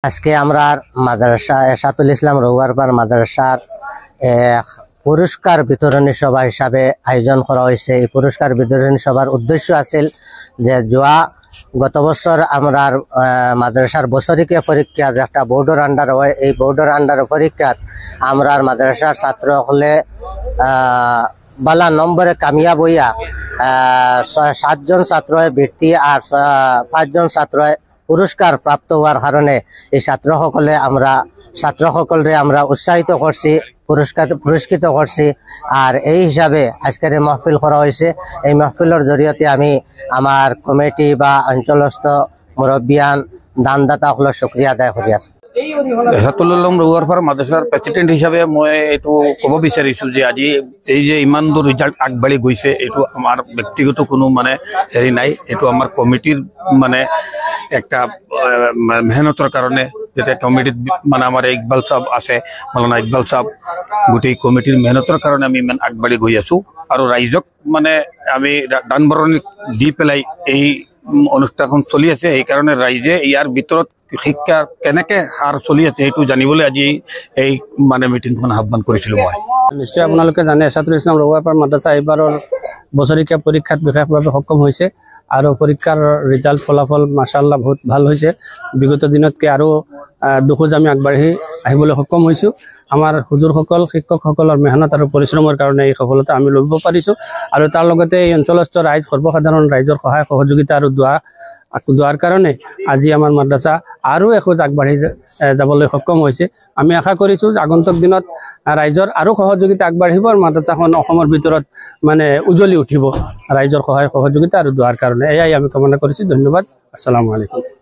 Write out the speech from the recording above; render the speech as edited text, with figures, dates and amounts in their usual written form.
আজকে আমরা মাদ্রাসা এরশাদুল ইসলাম রৌয়ারপাড় মাদ্রাসার পুরস্কার বিতরণী সভা হিসাবে আয়োজন করা হয়েছে। এই পুরস্কার বিতরণী সভার উদ্দেশ্য আছিল যে গত বছর আমরা মাদ্রাসার বছরিকে পরীক্ষা একটা বোর্ডের আন্ডার হয়, এই বোর্ডের আন্ডার পরীক্ষাত আমরা মাদ্রাসার ছাত্র হলে বালা নম্বরে কামিয়াব হইয়া 7 জন ছাত্র বৃত্তি আর 5 জন ছাত্র পুরস্কার প্রাপ্ত হওয়ার কারণে এই ছাত্রসকলে আমরা উৎসাহিত করছি, পুরস্কৃত করছি। আর এই হিসাবে আজকের মাহফিল করা হয়েছে। এই মাহফিলের জরিয়তে আমি আমার কমিটি বা অঞ্চলস্থ মুরব্বিয়ান দানদাতা সকলের শুকরিয়া আদায় করি। এরশাদুল ইসলাম রৌয়ারপাড় মাদ্ৰাসাৰ প্ৰেচিডেণ্ট হিচাপে মই এইটো ক'ব বিচাৰিছোঁ যে আজি এই যে ইমান দূৰ ৰিজাল্ট আগবাঢ়ি গৈছে, এইটো আমাৰ ব্যক্তিগত কোনো হেৰি নাই, এইটো আমাৰ কমিটিৰ একটা মেহনতৰ কাৰণে। যেতিয়া কমিটিত আমাৰ ইকবাল সাহেব আছে, মৌলানা ইকবাল সাহেব, গোটেই কমিটিৰ মেহনতৰ কাৰণে আমি ইমান আগবাঢ়ি গৈ আছোঁ। আৰু ৰাইজক আমি দান বৰঙণি দি পেলাই এই অনুষ্ঠানখন চলি আছে। সেইকাৰণে ৰাইজে ইয়াৰ ভিতৰত শিক্ষা কেনেকে হাৰ চলি আছে এইটো জানিবলৈ আজি এই মিটিংখন আহ্বান কৰিছিলোঁ মই। নিশ্চয় আপোনালোকে জানে এৰশাদুল ইছলাম ৰৌয়াৰপাড় মাদ্ৰাসা এইবাৰৰ বছৰিকীয়া পৰীক্ষাত বিশেষভাৱে সক্ষম হৈছে আৰু পৰীক্ষাৰ ৰিজাল্ট ফলাফল মাশাআল্লাহ বহুত ভাল হৈছে। বিগত দিনতকৈ আৰু দুখোজ আমি আগবাঢ়ি আহিবলৈ সক্ষম হৈছোঁ। আমাৰ হুজুৰসকল শিক্ষকসকলৰ মেহনত আৰু পৰিশ্ৰমৰ কাৰণে এই সফলতা আমি ল'ব পাৰিছোঁ। আৰু তাৰ লগতে এই অঞ্চলস্থ ৰাইজ সৰ্বসাধাৰণ ৰাইজৰ সহায় সহযোগিতা আৰু দোৱাৰ কাৰণে আজি আমাৰ মাদ্ৰাসা আৰু এখোজ আগবাঢ়ি যাবলৈ সক্ষম হৈছে। আমি আশা কৰিছোঁ যে আগন্তুক দিনত ৰাইজৰ আৰু সহযোগিতা আগবাঢ়িব আৰু মাদ্ৰাসাখন অসমৰ ভিতৰত উজ্বলি উঠিব ৰাইজৰ সহায় সহযোগিতা আৰু দোৱাৰ কাৰণে। এয়াই আমি কামনা কৰিছোঁ। ধন্যবাদ। আসসালামু আলাইকুম।